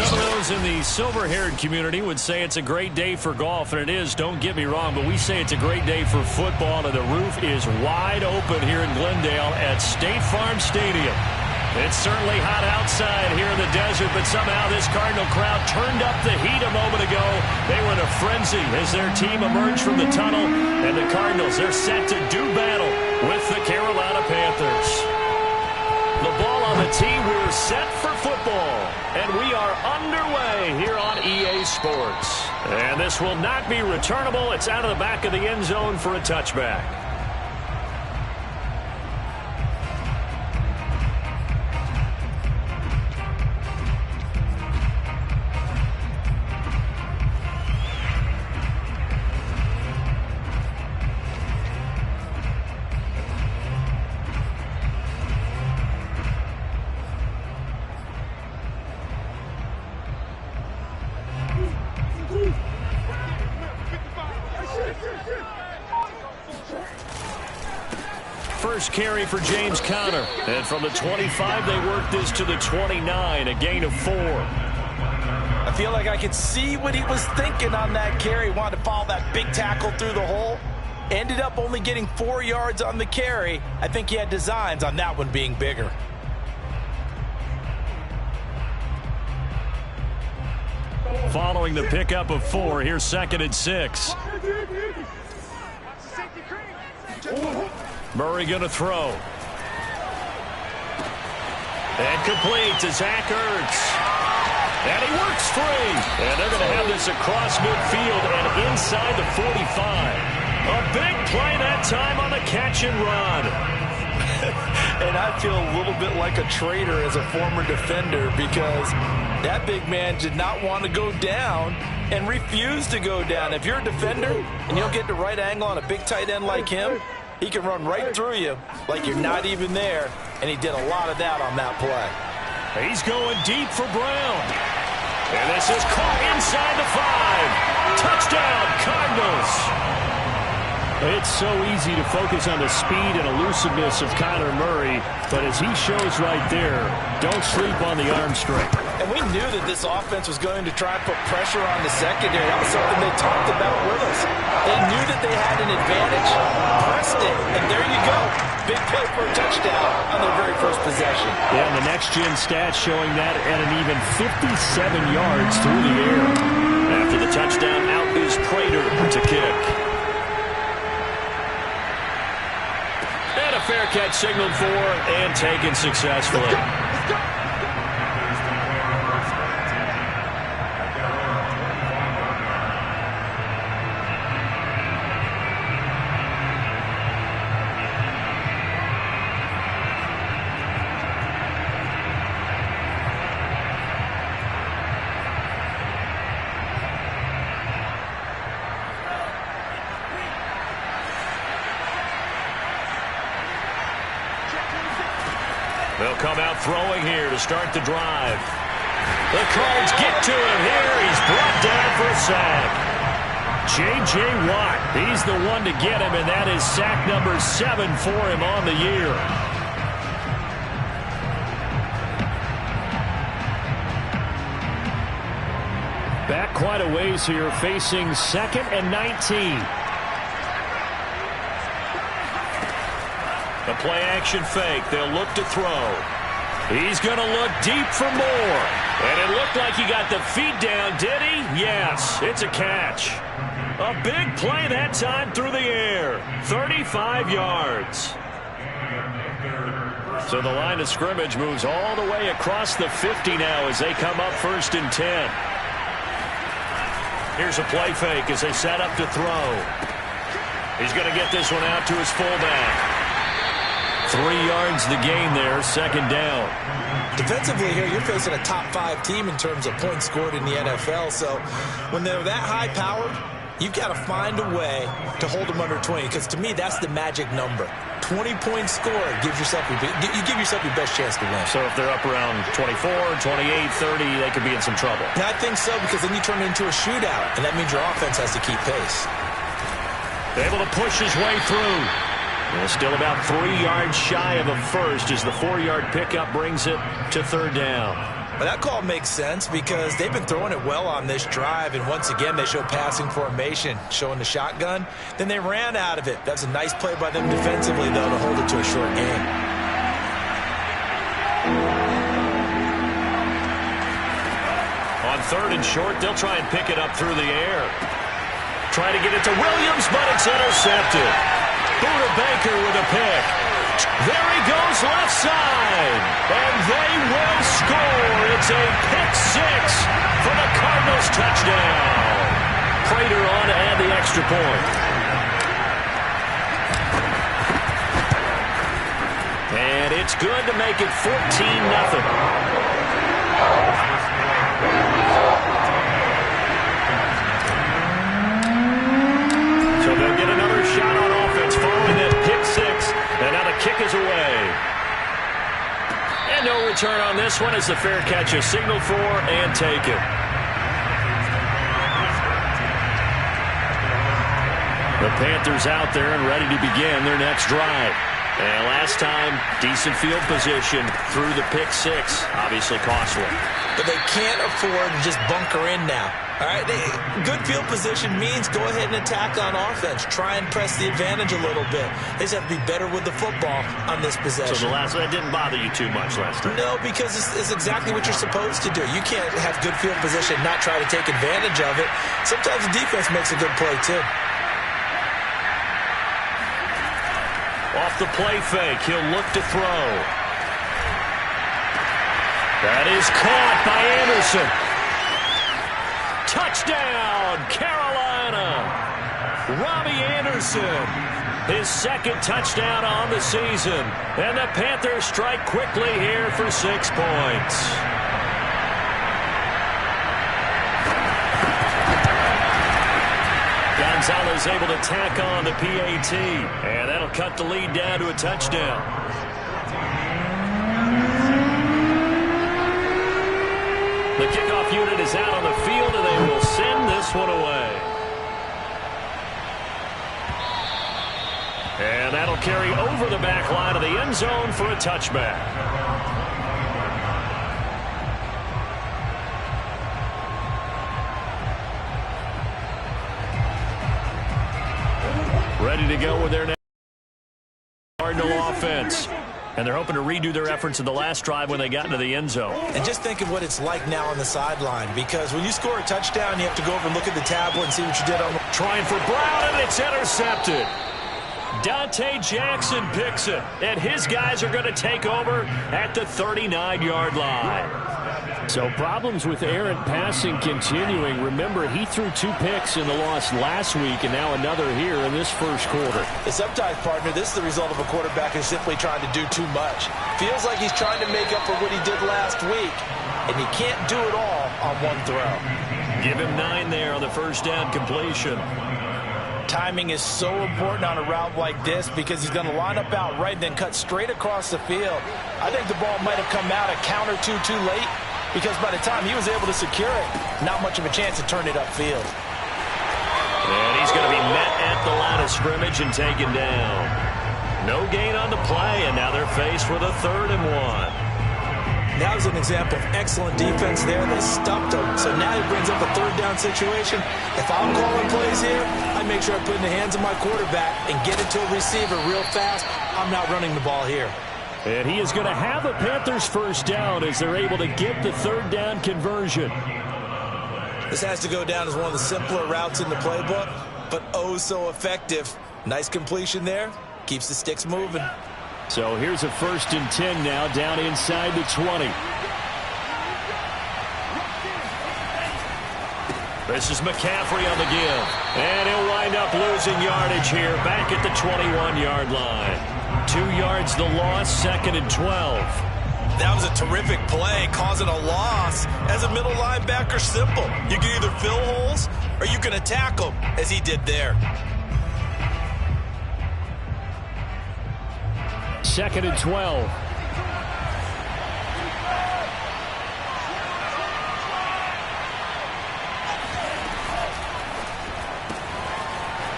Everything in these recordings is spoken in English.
Some of those in the silver-haired community would say it's a great day for golf, and it is, don't get me wrong, but we say it's a great day for football, and the roof is wide open here in Glendale at State Farm Stadium. It's certainly hot outside here in the desert, but somehow this Cardinal crowd turned up the heat a moment ago. They were in a frenzy as their team emerged from the tunnel, and the Cardinals, they're set to do battle with the Carolina Panthers. The ball on the tee, we're set for football, and we are underway here on EA Sports. And this will not be returnable. It's out of the back of the end zone for a touchback. First carry for James Conner. And from the 25, they work this to the 29, a gain of 4. I feel like I could see what he was thinking on that carry. Wanted to follow that big tackle through the hole. Ended up only getting 4 yards on the carry. I think he had designs on that one being bigger. Following the pickup of 4, here's 2nd and 6. Murray going to throw. And complete to Zach Ertz. And he works free. And they're going to have this across midfield and inside the 45. A big play that time on the catch and run. And I feel a little bit like a traitor as a former defender because that big man did not want to go down and refused to go down. If you're a defender and you don't get the right angle on a big tight end like him, he can run right through you like you're not even there, and he did a lot of that on that play. He's going deep for Brown. And this is caught inside the 5. Touchdown, Cardinals. It's so easy to focus on the speed and elusiveness of Kyler Murray, but as he shows right there, don't sleep on the arm strength. And we knew that this offense was going to try and put pressure on the secondary. That was something they talked about with us. They knew that they had an advantage, pressed it, and there you go. Big play for a touchdown on their very first possession. Yeah, and the next-gen stats showing that at an even 57 yards through the air. After the touchdown, out is Prater to kick. And a fair catch signaled for and taken successfully. They'll come out throwing here to start the drive. The Cards get to him here. He's brought down for a sack. J.J. Watt, he's the one to get him, and that is sack number 7 for him on the year. Back quite a ways here, facing 2nd and 19. The play-action fake. They'll look to throw. He's going to look deep for more. And it looked like he got the feet down, did he? Yes, it's a catch. A big play that time through the air. 35 yards. So the line of scrimmage moves all the way across the 50 now as they come up 1st and 10. Here's a play fake as they set up to throw. He's going to get this one out to his fullback. 3 yards the gain there, 2nd down. Defensively here, you're facing a top 5 team in terms of points scored in the NFL. So when they're that high-powered, you've got to find a way to hold them under 20. Because to me, that's the magic number. 20-point score gives yourself you give yourself your best chance to win. So if they're up around 24, 28, 30, they could be in some trouble. And I think so, because then you turn it into a shootout, and that means your offense has to keep pace. Able to push his way through. And still about 3 yards shy of a first as the 4-yard pickup brings it to third down. Well, that call makes sense because they've been throwing it well on this drive, and once again they show passing formation, showing the shotgun. Then they ran out of it. That's a nice play by them defensively, though, to hold it to a short gain. On third and short, they'll try and pick it up through the air. Try to get it to Williams, but it's intercepted. Buda Baker with a pick. There he goes left side. And they will score. It's a pick six for the Cardinals touchdown. Prater on to add the extra point. And it's good to make it 14-0. So they'll get another shot on offense following that pick six. And now the kick is away. And no return on this one as the fair catch is signaled for and taken. The Panthers out there and ready to begin their next drive. And last time, decent field position through the pick six. Obviously costly. But they can't afford to just bunker in now. All right, good field position means go ahead and attack on offense. Try and press the advantage a little bit. They just have to be better with the football on this possession. So the last one didn't bother you too much last time? No, because it's exactly what you're supposed to do. You can't have good field position and not try to take advantage of it. Sometimes the defense makes a good play, too. Off the play fake, he'll look to throw. That is caught by Anderson. Touchdown, Carolina. Robbie Anderson, his second touchdown on the season. And the Panthers strike quickly here for 6 points. Gonzalez able to tack on the PAT. And that'll cut the lead down to a touchdown. The kickoff unit is out on the field, and they will send this one away. And that'll carry over the back line of the end zone for a touchback. Ready to go with their next Cardinal offense. And they're hoping to redo their efforts in the last drive when they got into the end zone. And just think of what it's like now on the sideline, because when you score a touchdown, you have to go over and look at the tablet and see what you did on the... Trying for Brown, and it's intercepted. Dante Jackson picks it, and his guys are going to take over at the 39-yard line. So problems with errant passing continuing. Remember, he threw 2 picks in the loss last week, and now another here in this first quarter. Sometimes, partner, this is the result of a quarterback who's simply trying to do too much. Feels like he's trying to make up for what he did last week, and he can't do it all on one throw. Give him 9 there on the first down completion. Timing is so important on a route like this because he's going to line up out right and then cut straight across the field. I think the ball might have come out a count or two too late, because by the time he was able to secure it, not much of a chance to turn it upfield. And he's going to be met at the line of scrimmage and taken down. No gain on the play, and now they're faced with a 3rd and 1. That was an example of excellent defense there. They stumped him. So now he brings up a 3rd down situation. If I'm calling plays here, I make sure I put it in the hands of my quarterback and get it to a receiver real fast. I'm not running the ball here. And he is going to have a Panthers first down as they're able to get the 3rd down conversion. This has to go down as one of the simpler routes in the playbook, but oh so effective. Nice completion there. Keeps the sticks moving. So here's a 1st and 10 now down inside the 20. This is McCaffrey on the give. And he'll wind up losing yardage here back at the 21-yard line. 2 yards the loss, 2nd and 12. That was a terrific play, causing a loss. As a middle linebacker, simple. You can either fill holes or you can attack them, as he did there. 2nd and 12.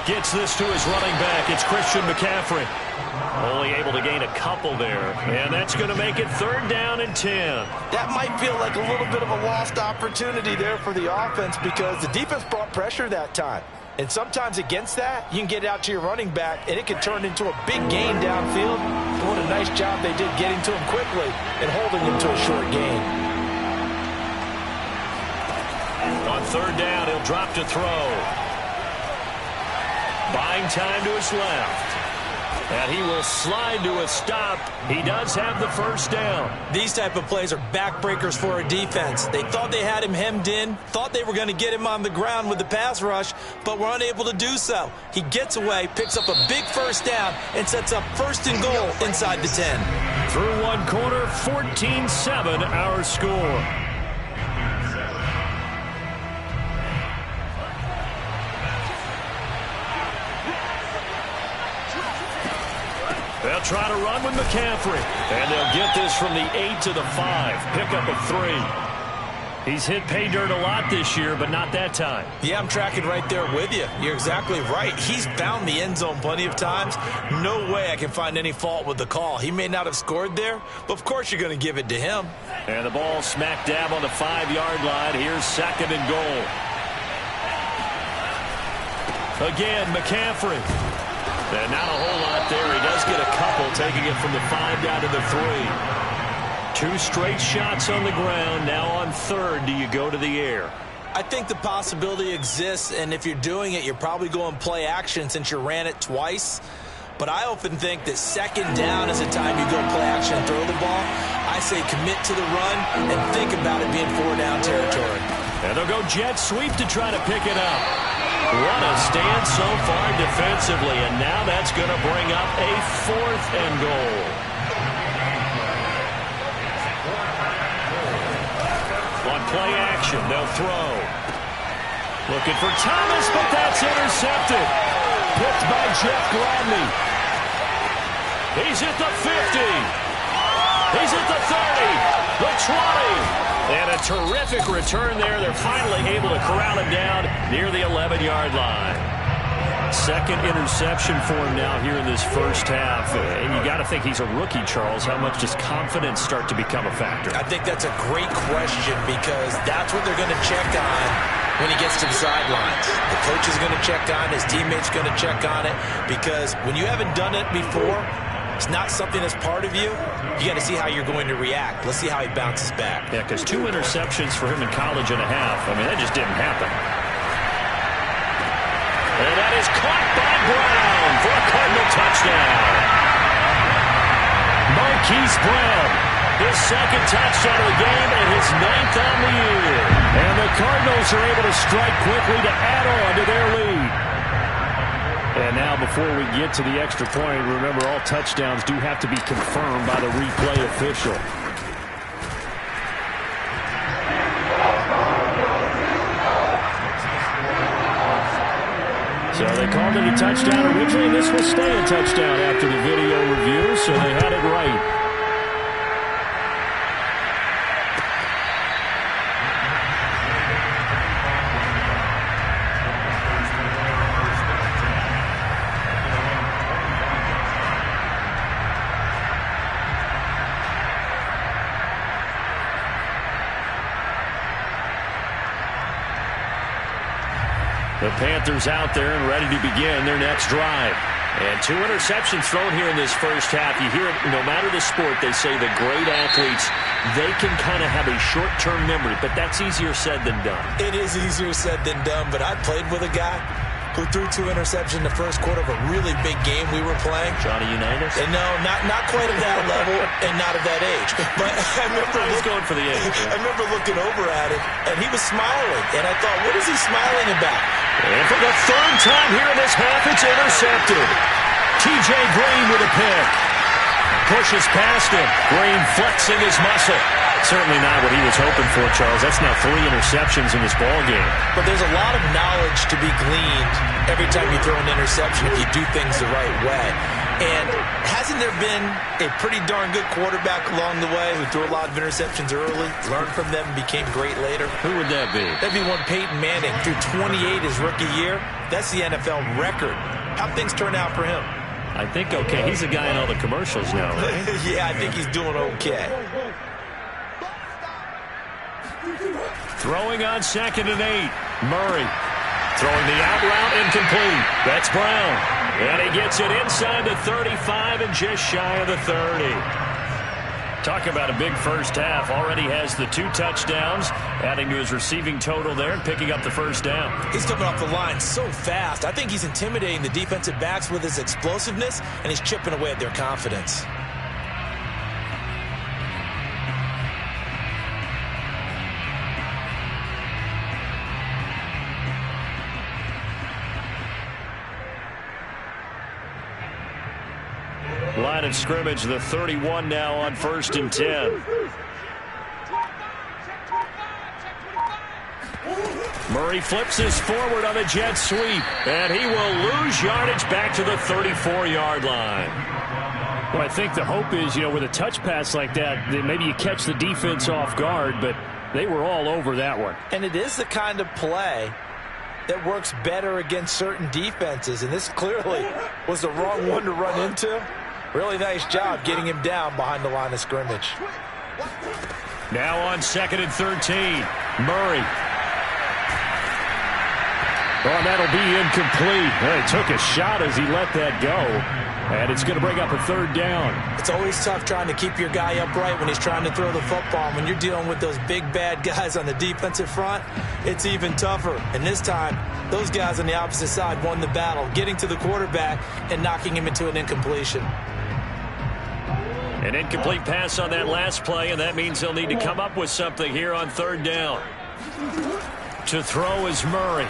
Gets this to his running back. It's Christian McCaffrey. Only able to gain a couple there. And that's going to make it 3rd down and 10. That might feel like a little bit of a lost opportunity there for the offense because the defense brought pressure that time. And sometimes against that, you can get it out to your running back, and it can turn into a big gain downfield. And what a nice job they did getting to him quickly and holding him to a short gain. On 3rd down, he'll drop to throw. Buying time to his left. And he will slide to a stop. He does have the 1st down. These type of plays are backbreakers for a defense. They thought they had him hemmed in, thought they were going to get him on the ground with the pass rush, but were unable to do so. He gets away, picks up a big 1st down, and sets up 1st and goal inside the 10. Through one quarter, 14-7 our score. They'll try to run with McCaffrey. And they'll get this from the 8 to the 5. Pickup of 3. He's hit pay dirt a lot this year, but not that time. Yeah, I'm tracking right there with you. You're exactly right. He's found the end zone plenty of times. No way I can find any fault with the call. He may not have scored there, but of course you're going to give it to him. And the ball smack dab on the 5-yard line. Here's 2nd and goal. Again, McCaffrey. And not a whole lot there. He does get a couple, taking it from the 5 down to the 3. 2 straight shots on the ground. Now on 3rd, do you go to the air? I think the possibility exists, and if you're doing it, you're probably going play action since you ran it twice. But I often think that 2nd down is the time you go play action and throw the ball. I say commit to the run and think about it being 4-down territory. And they'll go jet sweep to try to pick it up. What a stand so far defensively, and now that's going to bring up a 4th and goal. On play action, they'll throw. Looking for Thomas, but that's intercepted. Picked by Jeff Gladney. He's at the 50. He's at the 30, the 20. And a terrific return there. They're finally able to corral him down near the 11-yard line. 2nd interception for him now here in this 1st half. And you got to think he's a rookie, Charles. How much does confidence start to become a factor? I think that's a great question because that's what they're going to check on when he gets to the sidelines. The coach is going to check on it. His teammates going to check on it because when you haven't done it before, it's not something that's part of you. You got to see how you're going to react. Let's see how he bounces back. Yeah, because 2 interceptions for him in college and a half. I mean, that just didn't happen. And that is caught by Brown for a Cardinal touchdown. Marquise Brown, his 2nd touchdown of the game and his 9th on the year. And the Cardinals are able to strike quickly to add on to their lead. And now before we get to the extra point, remember all touchdowns do have to be confirmed by the replay official. So they called it a touchdown originally, and this will stay a touchdown after the video review, so they had it right. The Panthers out there and ready to begin their next drive. And 2 interceptions thrown here in this 1st half. You hear it, no matter the sport, they say the great athletes, they can kind of have a short-term memory, but that's easier said than done. It is easier said than done, but I played with a guy who threw 2 interceptions in the 1st quarter of a really big game we were playing. Johnny Unitas? And no, not quite at that level and not at that age. But I remember going for the age. I remember looking over at him, and he was smiling. And I thought, what is he smiling about? And for the 3rd time here in this half, it's intercepted. T.J. Green with a pick. Pushes past him. Green flexing his muscle. Certainly not what he was hoping for, Charles. That's now 3 interceptions in this ballgame. But there's a lot of knowledge to be gleaned every time you throw an interception if you do things the right way. And hasn't there been a pretty darn good quarterback along the way who threw a lot of interceptions early, learned from them, and became great later? Who would that be? That'd be one Peyton Manning. Threw 28 his rookie year. That's the NFL record. How'd things turn out for him? I think okay. He's a guy in all the commercials now, right? Yeah, I think he's doing okay. Throwing on 2nd and 8. Murray throwing the out route incomplete. That's Brown. And he gets it inside the 35 and just shy of the 30. Talk about a big first half. Already has the 2 touchdowns, adding to his receiving total there and picking up the first down. He's coming off the line so fast. I think he's intimidating the defensive backs with his explosiveness, and he's chipping away at their confidence. Line of scrimmage, the 31 now on 1st and 10. Murray flips this forward on a jet sweep, and he will lose yardage back to the 34-yard line. Well, I think the hope is, with a touch pass like that maybe you catch the defense off guard, but they were all over that one. And it is the kind of play that works better against certain defenses, and this clearly was the wrong one to run into. Really nice job getting him down behind the line of scrimmage. Now on 2nd and 13, Murray. Oh, and that'll be incomplete. Well, he took a shot as he let that go, and it's going to bring up a 3rd down. It's always tough trying to keep your guy upright when he's trying to throw the football. When you're dealing with those big, bad guys on the defensive front, it's even tougher. And this time, those guys on the opposite side won the battle, getting to the quarterback and knocking him into an incompletion. An incomplete pass on that last play, and that means they'll need to come up with something here on 3rd down. To throw is Murray.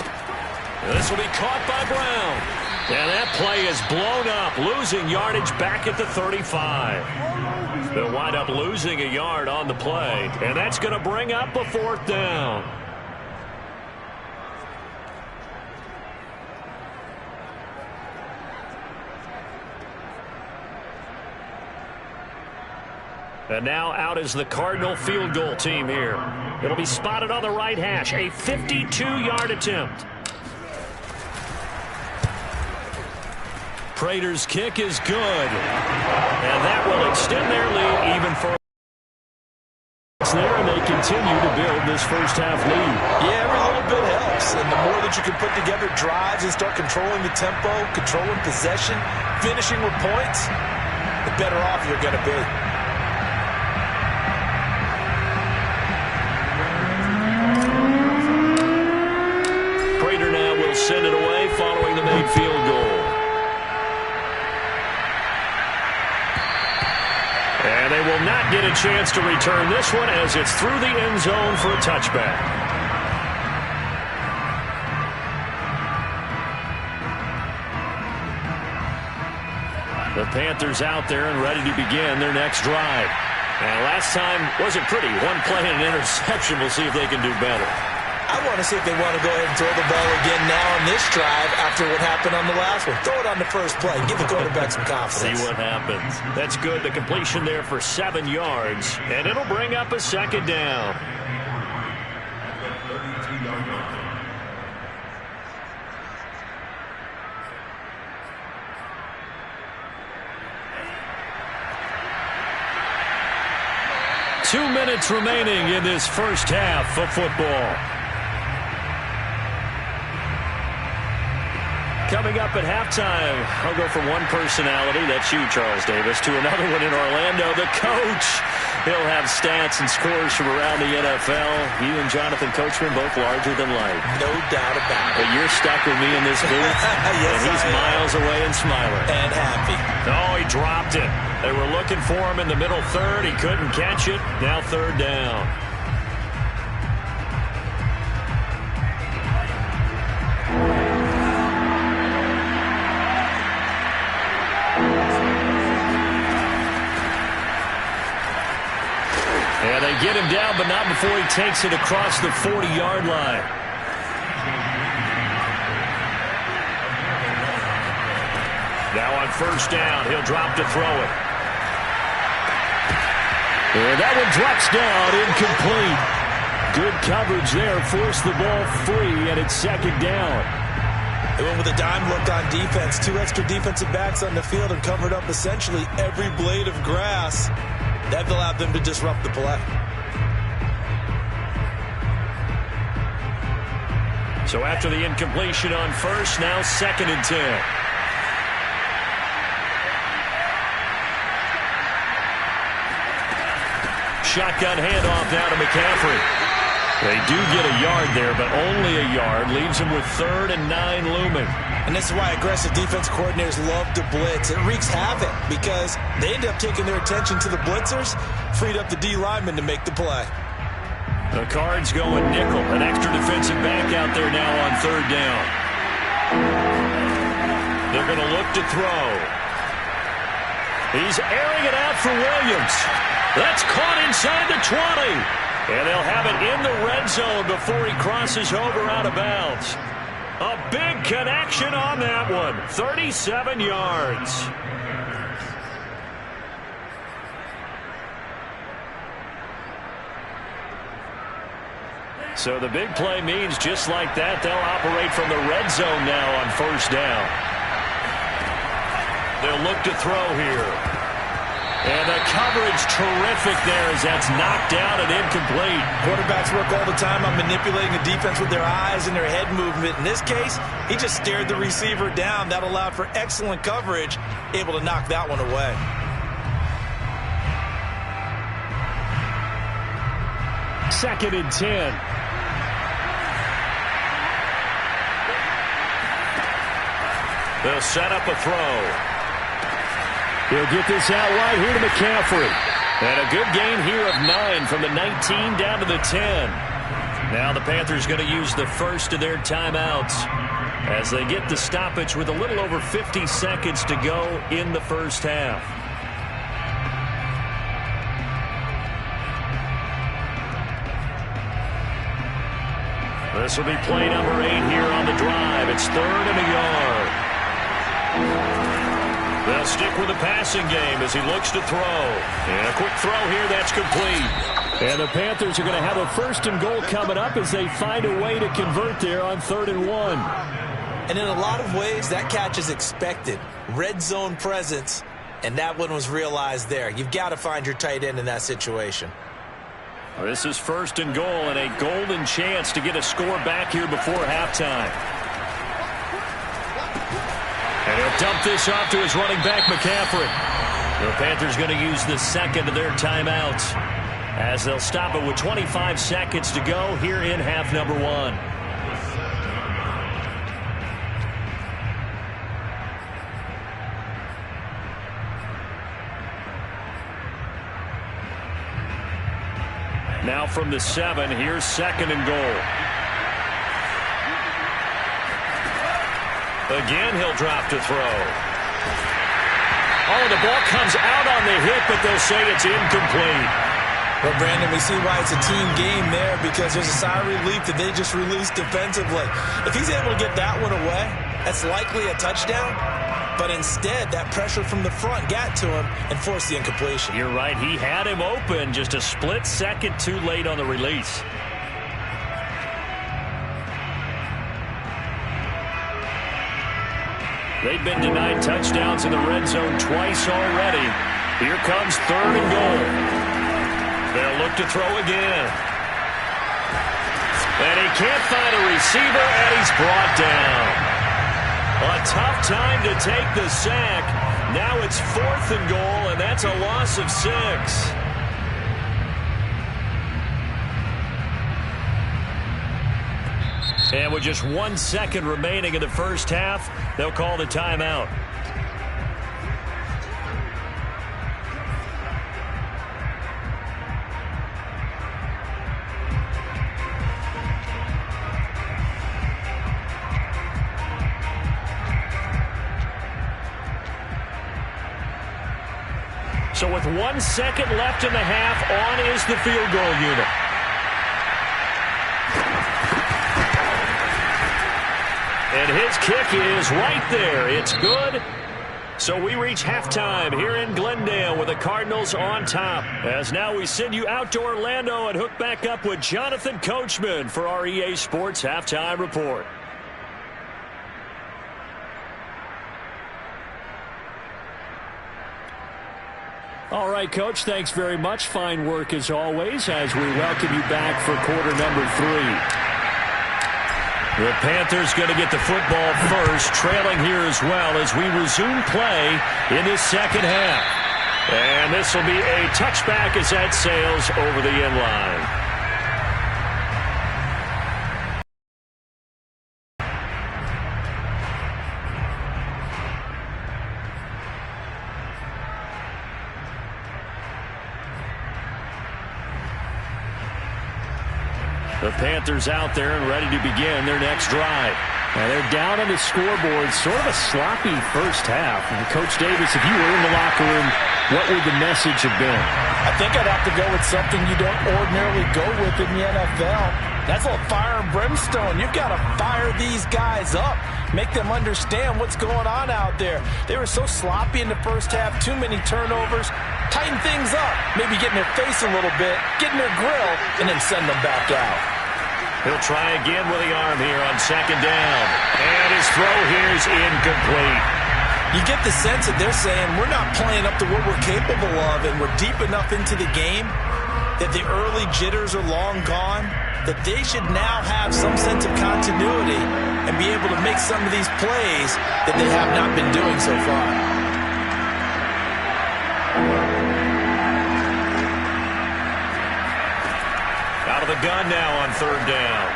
This will be caught by Brown. And that play is blown up, losing yardage back at the 35. They'll wind up losing a yard on the play, and that's going to bring up a 4th down. And now out is the Cardinal field goal team here. It'll be spotted on the right hash. A 52-yard attempt. Prater's kick is good. And that will extend their lead even further. There, and they continue to build this first half lead. Yeah, every little bit helps. And the more that you can put together drives and start controlling the tempo, controlling possession, finishing with points, the better off you're going to be. Send it away following the made field goal. And they will not get a chance to return this one as it's through the end zone for a touchback. The Panthers out there and ready to begin their next drive. And last time wasn't pretty. One play and an interception. We'll see if they can do better. I want to see if they want to go ahead and throw the ball again now on this drive after what happened on the last one. Throw it on the first play. Give the quarterback some confidence. See what happens. That's good. The completion there for 7 yards. And it'll bring up a 2nd down. Two minutes remaining in this first half of football. Coming up at halftime, I'll go from one personality, that's you, Charles Davis, to another one in Orlando, the coach. He'll have stats and scores from around the NFL. You and Jonathan Coachman both larger than life. No doubt about it. But you're stuck with me in this booth, yes, and he's miles away and smiling. And happy. Oh, he dropped it. They were looking for him in the middle 3rd. He couldn't catch it. Now 3rd down. And they get him down, but not before he takes it across the 40-yard line. Now on 1st down, he'll drop to throw it. And that one drops down, incomplete. Good coverage there, forced the ball free, and it's 2nd down. They went with a dime look on defense. 2 extra defensive backs on the field and covered up essentially every blade of grass. That allowed them to disrupt the play. So after the incompletion on first, now 2nd and 10. Shotgun handoff now to McCaffrey. They do get a yard there, but only a yard. Leaves them with 3rd and 9 looming. And this is why aggressive defense coordinators love to blitz. It wreaks havoc because they end up taking their attention to the blitzers, freed up the D lineman to make the play. The Cards going nickel. An extra defensive back out there now on 3rd down. They're going to look to throw. He's airing it out for Williams. That's caught inside the 20. And they'll have it in the red zone before he crosses over out of bounds. A big connection on that one. 37 yards. So the big play means just like that, they'll operate from the red zone now on 1st down. They'll look to throw here. And the coverage terrific there as that's knocked down and incomplete. Quarterbacks work all the time on manipulating the defense with their eyes and their head movement. In this case, he just stared the receiver down. That allowed for excellent coverage, able to knock that one away. Second and 10. They'll set up a throw. He'll get this out wide here to McCaffrey. And a good gain here of 9 from the 19 down to the 10. Now the Panthers going to use the first of their timeouts as they get the stoppage with a little over 50 seconds to go in the first half. This will be play number 8 here on the drive. It's 3rd and a yard. They'll stick with the passing game as he looks to throw. And a quick throw here that's complete. And the Panthers are going to have a 1st and goal coming up as they find a way to convert there on 3rd and 1. And in a lot of ways, that catch is expected. Red zone presence, and that one was realized there. You've got to find your tight end in that situation. This is 1st and goal and a golden chance to get a score back here before halftime. And he'll dump this off to his running back, McCaffrey. The Panthers going to use the 2nd of their timeouts as they'll stop it with 25 seconds to go here in half number 1. Now from the 7, here's 2nd and goal. Again, he'll drop to throw. Oh, the ball comes out on the hit, but they'll say it's incomplete. Well, Brandon, we see why it's a team game there because there's a sigh of relief that they just released defensively. If he's able to get that one away, that's likely a touchdown. But instead, that pressure from the front got to him and forced the incompletion. You're right. He had him open just a split second too late on the release. They've been denied touchdowns in the red zone twice already. Here comes 3rd and goal. They'll look to throw again. And he can't find a receiver, and he's brought down. A tough time to take the sack. Now it's 4th and goal, and that's a loss of 6. And with just 1 second remaining in the first half, they'll call the timeout. So with 1 second left in the half, on is the field goal unit. And his kick is right there. It's good. So we reach halftime here in Glendale with the Cardinals on top. As now we send you out to Orlando and hook back up with Jonathan Coachman for our EA Sports Halftime Report. All right, Coach, thanks very much. Fine work as always as we welcome you back for quarter number 3. The Panthers going to get the football first, trailing here as well as we resume play in the second half. And this will be a touchback as that sails over the end line. The Panthers out there and ready to begin their next drive. And they're down on the scoreboard, sort of a sloppy first half. And Coach Davis, if you were in the locker room, what would the message have been? I think I'd have to go with something you don't ordinarily go with in the NFL. That's a fire and brimstone. You've got to fire these guys up. Make them understand what's going on out there. They were so sloppy in the first half, too many turnovers. Tighten things up, maybe get in their face a little bit, get in their grill, and then send them back out. He'll try again with the arm here on second down. And his throw here is incomplete. You get the sense that they're saying we're not playing up to what we're capable of, and we're deep enough into the game that the early jitters are long gone, that they should now have some sense of continuity and be able to make some of these plays that they have not been doing so far. Out of the gun now on third down.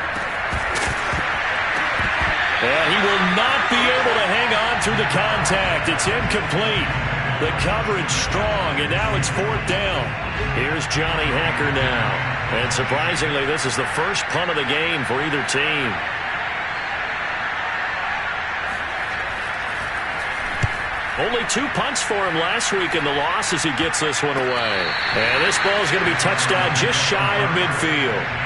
And he will not be able to hang on through the contact. It's incomplete. The coverage strong, and now it's fourth down. Here's Johnny Hekker now. And surprisingly, this is the first punt of the game for either team. Only 2 punts for him last week in the loss as he gets this one away. And this ball is going to be touched down just shy of midfield.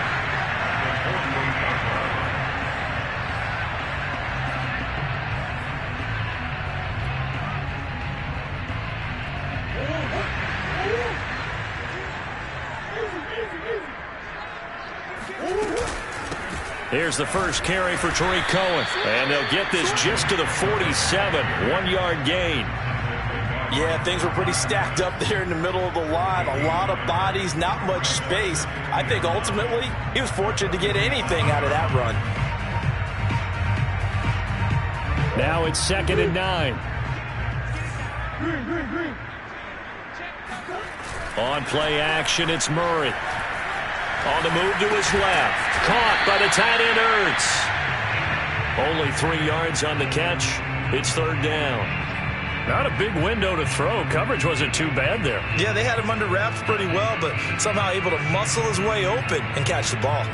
Here's the first carry for Tariq Cohen. And they'll get this just to the 47. 1-yard gain. Yeah, things were pretty stacked up there in the middle of the line. A lot of bodies, not much space. I think ultimately he was fortunate to get anything out of that run. Now it's 2nd and 9. On play action, it's Murray. On the move to his left. Caught by the tight end, Ertz. Only 3 yards on the catch. It's third down. Not a big window to throw. Coverage wasn't too bad there. Yeah, they had him under wraps pretty well, but somehow able to muscle his way open and catch the ball.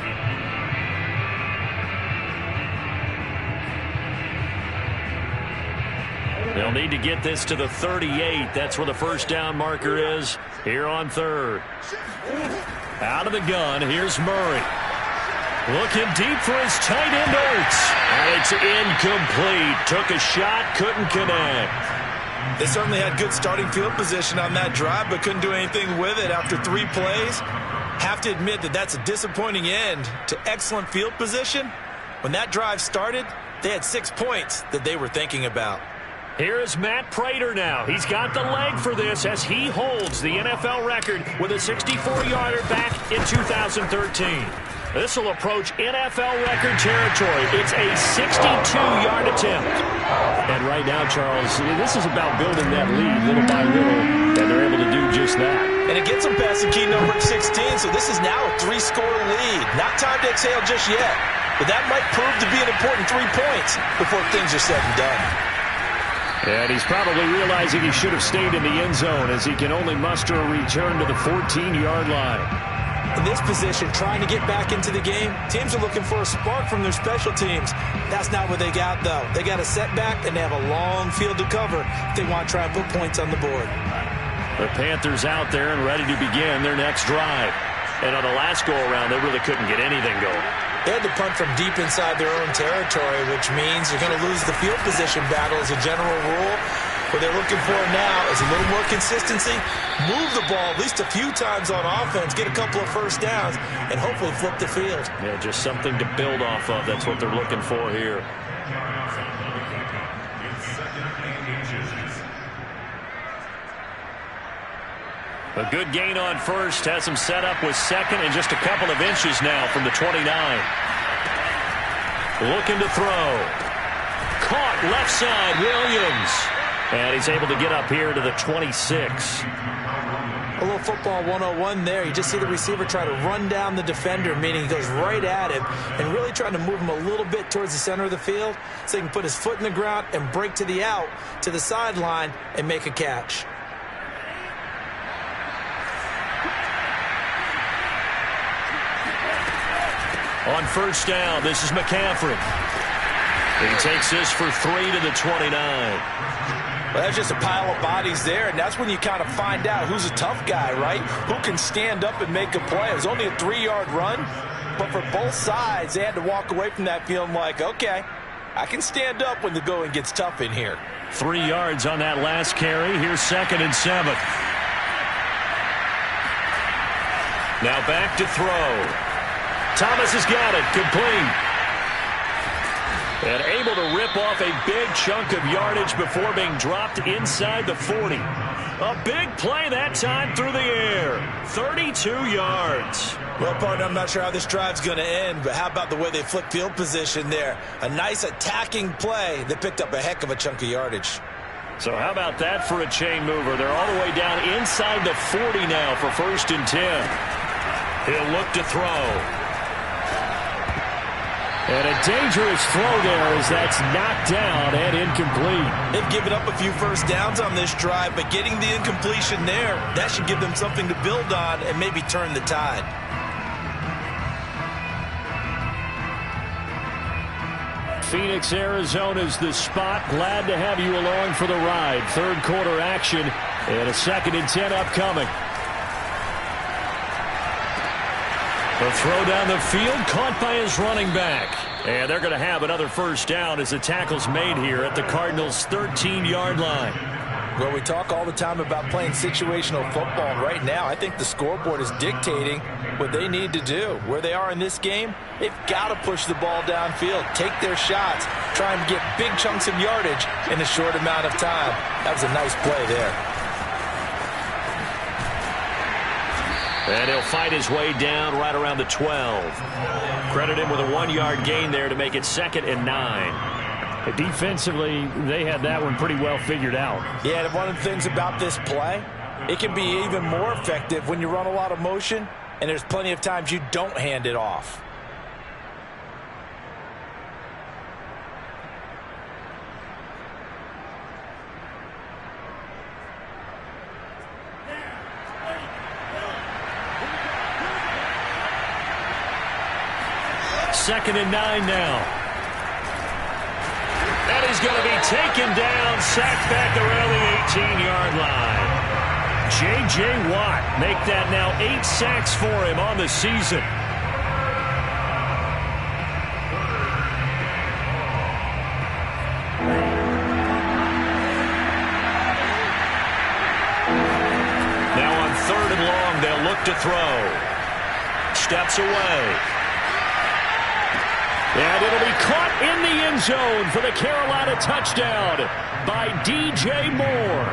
They'll need to get this to the 38. That's where the first down marker is here on third. Out of the gun, here's Murray. Looking deep for his tight end, Ertz. And it's incomplete. Took a shot, couldn't connect. They certainly had good starting field position on that drive, but couldn't do anything with it after 3 plays. Have to admit that that's a disappointing end to excellent field position. When that drive started, they had 6 points that they were thinking about. Here is Matt Prater now. He's got the leg for this as he holds the NFL record with a 64-yarder back in 2013. This will approach NFL record territory. It's a 62-yard attempt. And right now, Charles, this is about building that lead little by little, and they're able to do just that. And it gets them past the key number 16, so this is now a 3-score lead. Not time to exhale just yet, but that might prove to be an important 3 points before things are said and done. And he's probably realizing he should have stayed in the end zone as he can only muster a return to the 14-yard line. In this position, trying to get back into the game, teams are looking for a spark from their special teams. That's not what they got, though. They got a setback, and they have a long field to cover if they want to try and put points on the board. The Panthers out there and ready to begin their next drive. And on the last go-around, they really couldn't get anything going. They had to punt from deep inside their own territory, which means you're going to lose the field position battle as a general rule. What they're looking for now is a little more consistency, move the ball at least a few times on offense, get a couple of first downs, and hopefully flip the field. Yeah, just something to build off of. That's what they're looking for here. A good gain on first. Has him set up with second and just a couple of inches now from the 29. Looking to throw. Caught left side, Williams. And he's able to get up here to the 26. A little football 101 there. You just see the receiver try to run down the defender, meaning he goes right at him and really trying to move him a little bit towards the center of the field so he can put his foot in the ground and break to the out, to the sideline, and make a catch. On first down, this is McCaffrey. He takes this for 3 to the 29. Well, that's just a pile of bodies there, and that's when you kind of find out who's a tough guy, right? Who can stand up and make a play. It was only a 3-yard run, but for both sides, they had to walk away from that feeling like, okay, I can stand up when the going gets tough in here. 3 yards on that last carry. Here's 2nd and 7. Now back to throw. Thomas has got it. Complete. And able to rip off a big chunk of yardage before being dropped inside the 40. A big play that time through the air. 32 yards. Well, partner, I'm not sure how this drive's going to end, but how about the way they flip field position there? A nice attacking play that picked up a heck of a chunk of yardage. So how about that for a chain mover? They're all the way down inside the 40 now for 1st and 10. He'll look to throw. And a dangerous throw there as that's knocked down and incomplete. They've given up a few first downs on this drive, but getting the incompletion there, that should give them something to build on and maybe turn the tide. Phoenix, Arizona's the spot. Glad to have you along for the ride. 3rd quarter action and a 2nd and 10 upcoming. The throw down the field, caught by his running back. And they're going to have another first down as the tackle's made here at the Cardinals' 13-yard line. Well, we talk all the time about playing situational football, and right now I think the scoreboard is dictating what they need to do. Where they are in this game, they've got to push the ball downfield, take their shots, try and get big chunks of yardage in a short amount of time. That was a nice play there. And he'll fight his way down right around the 12. Credit him with a 1-yard gain there to make it 2nd and 9. Defensively, they had that one pretty well figured out. Yeah, and one of the things about this play, it can be even more effective when you run a lot of motion, and there's plenty of times you don't hand it off. Second and 9 now. And he's going to be taken down, sacked back around the 18-yard line. J.J. Watt make that now 8 sacks for him on the season. Now on 3rd and long, they'll look to throw. Steps away. And it'll be caught in the end zone for the Carolina touchdown by D.J. Moore.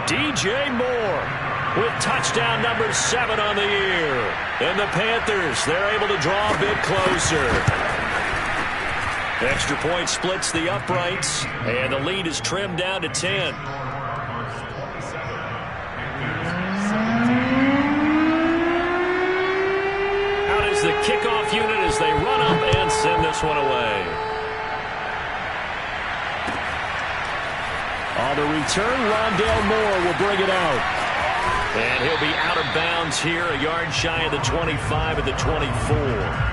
D.J. Moore with touchdown number 7 on the year. And the Panthers, they're able to draw a bit closer. Extra point splits the uprights, and the lead is trimmed down to 10. The kickoff unit as they run up and send this one away. On the return, Rondale Moore will bring it out. And he'll be out of bounds here, a yard shy of the 25 at the 24.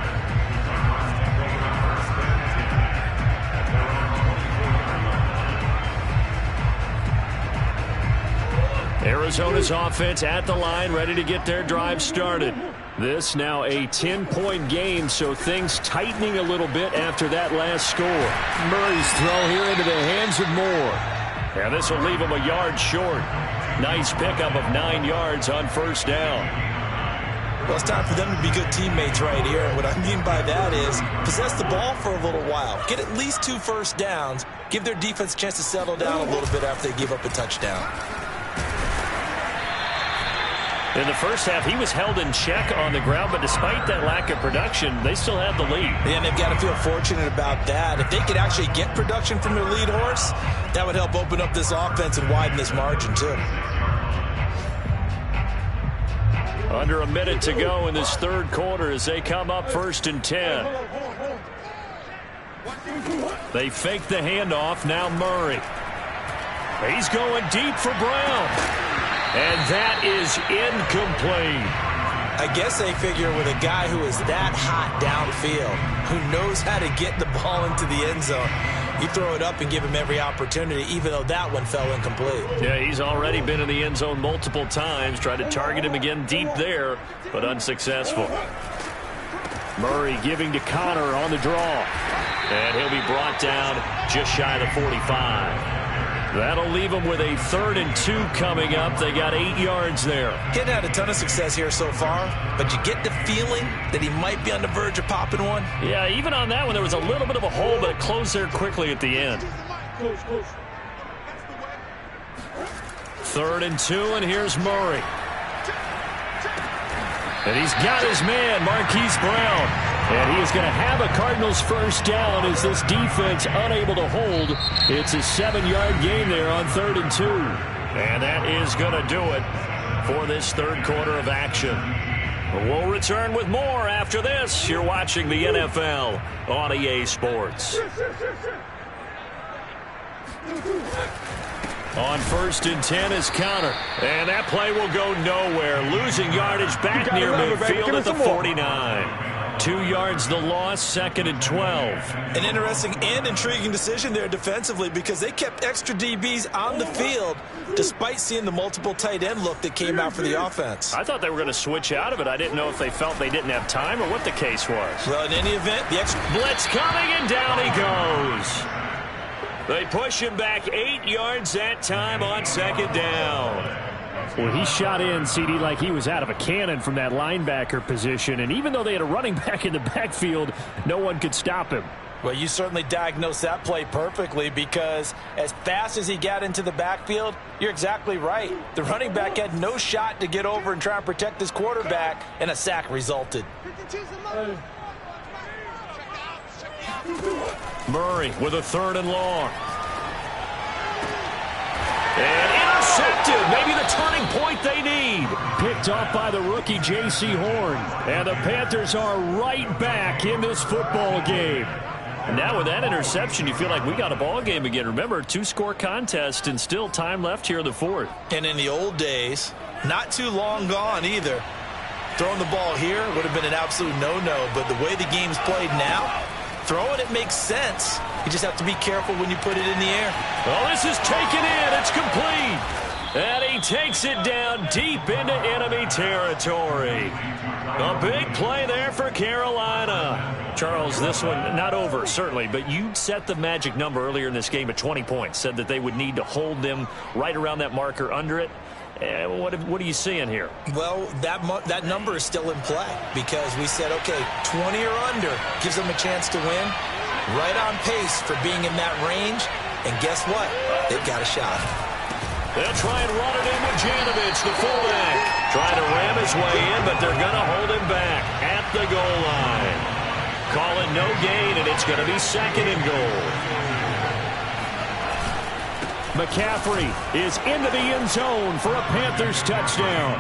Arizona's offense at the line, ready to get their drive started. This now a 10-point game, so things tightening a little bit after that last score. Murray's throw here into the hands of Moore. And this will leave him a yard short. Nice pickup of 9 yards on first down. Well, it's time for them to be good teammates right here. And what I mean by that is possess the ball for a little while. Get at least 2 first downs. Give their defense a chance to settle down a little bit after they give up a touchdown. In the first half, he was held in check on the ground, but despite that lack of production, they still had the lead. Yeah, and they've got to feel fortunate about that. If they could actually get production from their lead horse, that would help open up this offense and widen this margin, too. Under a minute to go in this third quarter as they come up 1st and 10. They fake the handoff. Now Murray. He's going deep for Brown. And that is incomplete. I guess they figure with a guy who is that hot downfield, who knows how to get the ball into the end zone, you throw it up and give him every opportunity, even though that one fell incomplete. Yeah, he's already been in the end zone multiple times. Tried to target him again deep there, but unsuccessful. Murray giving to Connor on the draw. And he'll be brought down just shy of the 45. That'll leave them with a 3rd and 2 coming up. They got 8 yards there. Getting had a ton of success here so far, but you get the feeling that he might be on the verge of popping one. Yeah, even on that one, there was a little bit of a hole, but it closed there quickly at the end. 3rd and 2, and here's Murray. And he's got his man, Marquise Brown. And he is going to have a Cardinals first down as this defense unable to hold. It's a 7-yard gain there on 3rd and 2. And that is going to do it for this third quarter of action. We'll return with more after this. You're watching the NFL on EA Sports. On 1st and 10 is Connor. And that play will go nowhere. Losing yardage back near midfield at the 49. 2 yards the loss, 2nd and 12. An interesting and intriguing decision there defensively because they kept extra DBs on the field despite seeing the multiple tight end look that came out for the offense. I thought they were going to switch out of it. I didn't know if they felt they didn't have time or what the case was. Well, in any event, the extra blitz coming and down he goes. They push him back 8 yards that time on 2nd down. Well, he shot in, CD, like he was out of a cannon from that linebacker position. And even though they had a running back in the backfield, no one could stop him. Well, you certainly diagnosed that play perfectly because as fast as he got into the backfield, you're exactly right. The running back had no shot to get over and try and protect his quarterback, and a sack resulted. Murray with a 3rd and long. And intercepted. Maybe the turning point they need. Picked off by the rookie J.C. Horn. And the Panthers are right back in this football game. And now with that interception, you feel like we got a ball game again. Remember, 2-score contest and still time left here in the 4th. And in the old days, not too long gone either. Throwing the ball here would have been an absolute no-no. But the way the game's played now, throwing it makes sense. You just have to be careful when you put it in the air. Well, this is taken in. It's complete. And he takes it down deep into enemy territory. A big play there for Carolina. Charles, this one not over, certainly, but you set the magic number earlier in this game at 20 points. Said that they would need to hold them right around that marker under it. What are you seeing here? Well, that number is still in play because we said, okay, 20 or under gives them a chance to win. Right on pace for being in that range. And guess what? They've got a shot. They'll try and run it in with Janovich, the fullback. Trying to ram his way in, but they're going to hold him back at the goal line. Call it no gain, and it's going to be 2nd and goal. McCaffrey is into the end zone for a Panthers touchdown.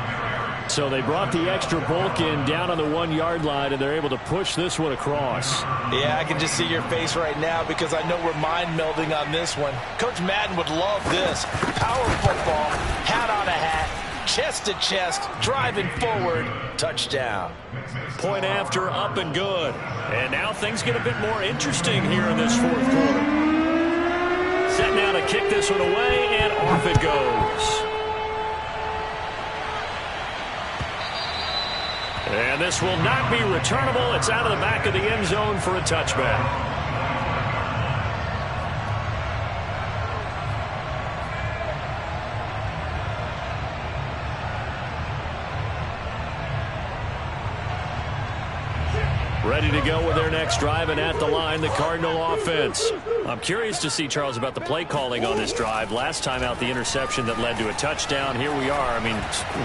So they brought the extra bulk in down on the 1-yard line, and they're able to push this one across. Yeah, I can just see your face right now because I know we're mind melding on this one. Coach Madden would love this. Power football, hat on a hat, chest to chest, driving forward, touchdown. Point after, up and good. And now things get a bit more interesting here in this 4th quarter. Set now to kick this one away, and off it goes. And this will not be returnable. It's out of the back of the end zone for a touchback. Ready to go with their next drive, and at the line, the Cardinal offense. I'm curious to see, Charles, about the play calling on this drive. Last time out, the interception that led to a touchdown. Here we are. I mean,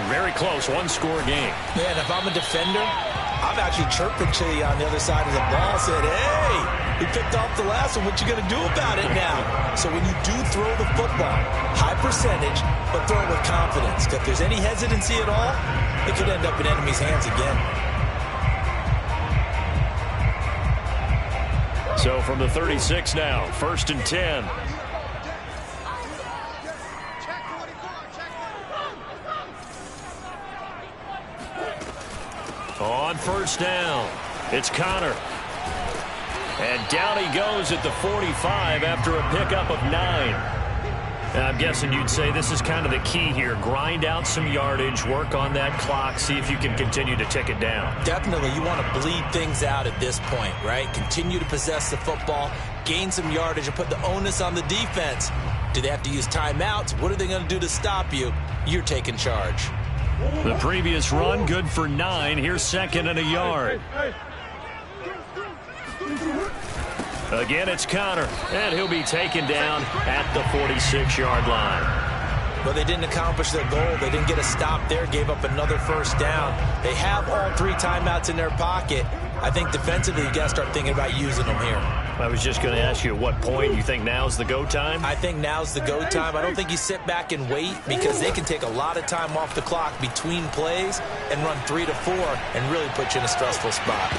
very close, one-score game. Yeah, and if I'm a defender, I'm actually chirping to you on the other side of the ball, said, hey, we picked off the last one. What you going to do about it now? So when you do throw the football, high percentage, but throw it with confidence. Because if there's any hesitancy at all, it could end up in enemy's hands again. So from the 36 now, 1st and 10. On 1st down, it's Connor. And down he goes at the 45 after a pickup of 9. And I'm guessing you'd say this is kind of the key here. Grind out some yardage, work on that clock, see if you can continue to tick it down. Definitely, you want to bleed things out at this point, right? Continue to possess the football, gain some yardage, and put the onus on the defense. Do they have to use timeouts? What are they going to do to stop you? You're taking charge. The previous run, good for 9. Here's 2nd and a yard. Again, it's Connor, and he'll be taken down at the 46-yard line. Well, they didn't accomplish their goal. They didn't get a stop there, gave up another 1st down. They have all 3 timeouts in their pocket. I think defensively, you got to start thinking about using them here. I was just going to ask you at what point you think now's the go time? I think now's the go time. I don't think you sit back and wait because they can take a lot of time off the clock between plays and run 3 to 4 and really put you in a stressful spot.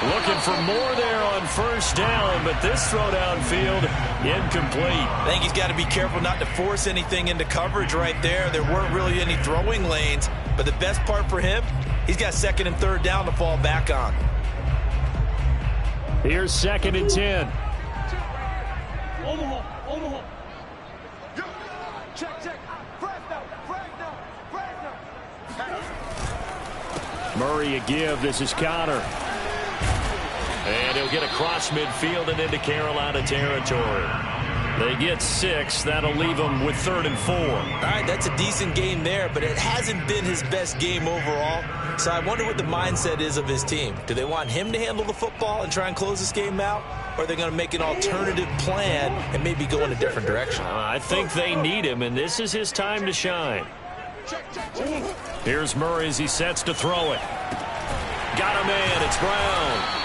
Looking for more there on 1st down, but this throw downfield incomplete. I think he's got to be careful not to force anything into coverage right there. There weren't really any throwing lanes, but the best part for him, he's got 2nd and 3rd down to fall back on. Here's 2nd and 10. Murray a give. This is Connor. And he'll get across midfield and into Carolina territory. They get 6. That'll leave them with 3rd and 4. All right, that's a decent game there, but it hasn't been his best game overall. So I wonder what the mindset is of his team. Do they want him to handle the football and try and close this game out? Or are they going to make an alternative plan and maybe go in a different direction? I think they need him, and this is his time to shine. Here's Murray as he sets to throw it. Got a man. It's Brown.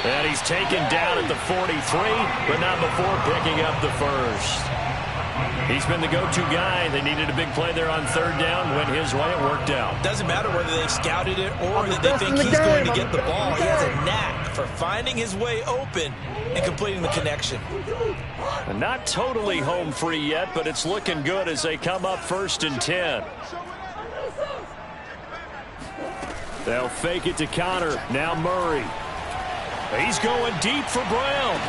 And he's taken down at the 43, but not before picking up the 1st. He's been the go-to guy. They needed a big play there on 3rd down. Went his way. It worked out. Doesn't matter whether they've scouted it or that they think he's going to get the ball. He has a knack for finding his way open and completing the connection. And not totally home free yet, but it's looking good as they come up 1st and 10. They'll fake it to Connor. Now Murray. He's going deep for Brown.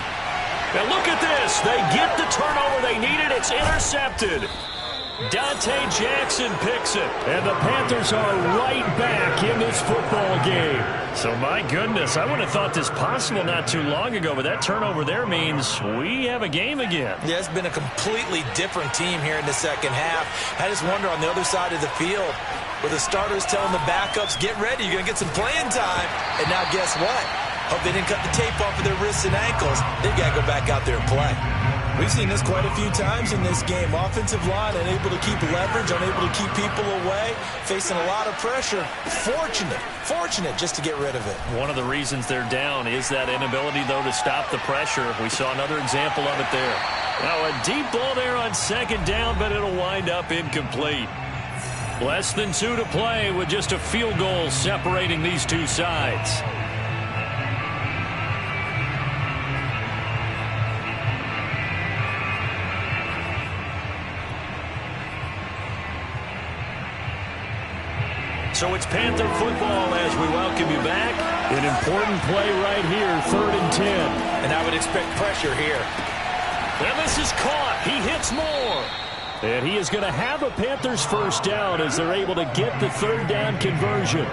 Now look at this. They get the turnover they needed. It's intercepted. Dante Jackson picks it. And the Panthers are right back in this football game. So my goodness, I would have thought this possible not too long ago, but that turnover there means we have a game again. Yeah, it's been a completely different team here in the 2nd half. I just wonder on the other side of the field, where the starters telling the backups, get ready, you're going to get some playing time. And now guess what? Hope they didn't cut the tape off of their wrists and ankles. They've got to go back out there and play. We've seen this quite a few times in this game. Offensive line unable to keep leverage, unable to keep people away, facing a lot of pressure. Fortunate just to get rid of it. One of the reasons they're down is that inability, though, to stop the pressure. We saw another example of it there. Now a deep ball there on 2nd down, but it'll wind up incomplete. Less than 2 to play with just a field goal separating these two sides. So it's Panther football as we welcome you back. An important play right here, 3rd and 10. And I would expect pressure here. And this is caught. He hits more. And he is going to have a Panthers 1st down as they're able to get the 3rd down conversion.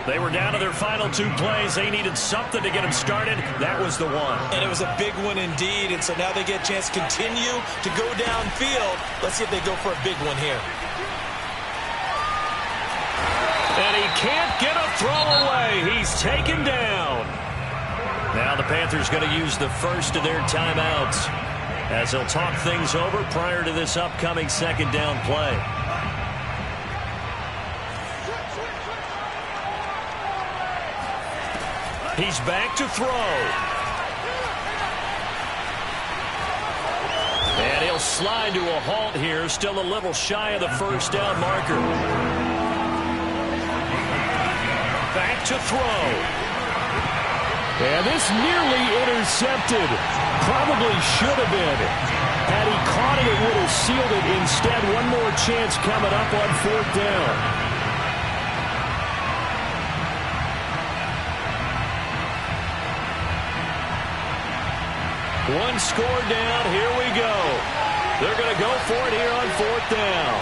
They were down to their final 2 plays. They needed something to get them started. That was the one. And it was a big one indeed. And so now they get a chance to continue to go downfield. Let's see if they go for a big one here. And he can't get a throw away. He's taken down. Now the Panthers going to use the first of their timeouts as they'll talk things over prior to this upcoming second down play. He's back to throw. And he'll slide to a halt here, still a little shy of the first down marker. Back to throw. And this nearly intercepted. Probably should have been. Had he caught it, it would have sealed it. Instead, one more chance coming up on fourth down. One score down. Here we go. They're going to go for it here on fourth down.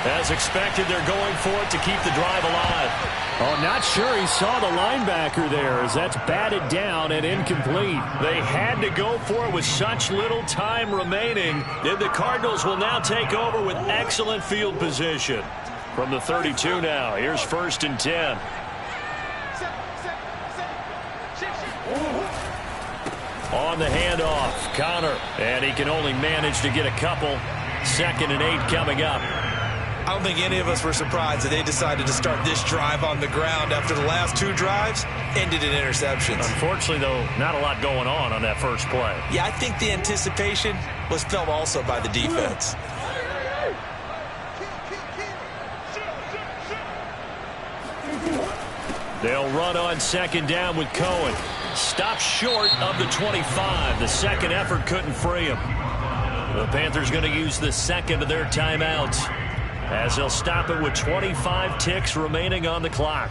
As expected, they're going for it to keep the drive alive. Oh, not sure he saw the linebacker there as that's batted down and incomplete. They had to go for it with such little time remaining. The Cardinals will now take over with excellent field position. From the 32 now, here's 1st and 10. On the handoff, Connor. And he can only manage to get a couple. 2nd and 8 coming up. I don't think any of us were surprised that they decided to start this drive on the ground after the last 2 drives ended in interceptions. Unfortunately, though, not a lot going on that first play. Yeah, I think the anticipation was felt also by the defense. They'll run on 2nd down with Cohen. Stopped short of the 25. The second effort couldn't free him. The Panthers going to use the second of their timeouts as they'll stop it with 25 ticks remaining on the clock.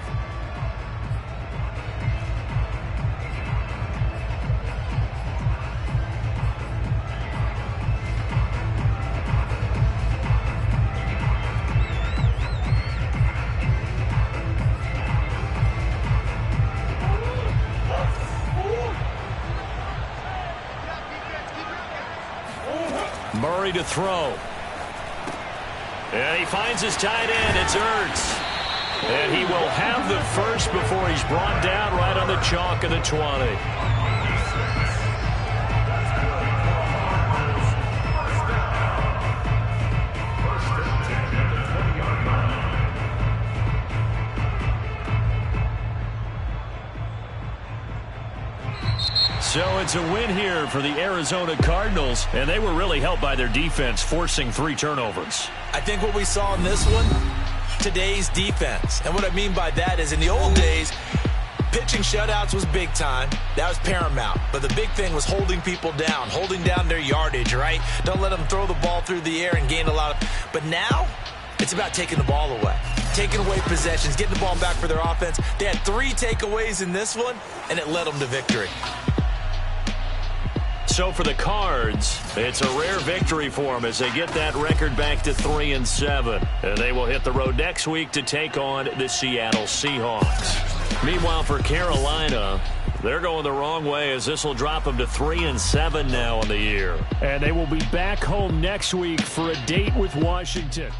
Murray to throw. And he finds his tight end. It's Ertz. And he will have the first before he's brought down right on the chalk of the 20. So it's a win here for the Arizona Cardinals, and they were really helped by their defense, forcing 3 turnovers. I think what we saw in this one, today's defense. And what I mean by that is in the old days, pitching shutouts was big time. That was paramount. But the big thing was holding people down, holding down their yardage, right? Don't let them throw the ball through the air and gain a lot of... But now, it's about taking the ball away. Taking away possessions, getting the ball back for their offense. They had 3 takeaways in this one, and it led them to victory. So for the Cards, it's a rare victory for them as they get that record back to 3-7. And they will hit the road next week to take on the Seattle Seahawks. Meanwhile, for Carolina, they're going the wrong way as this will drop them to 3-7 now on the year. And they will be back home next week for a date with Washington.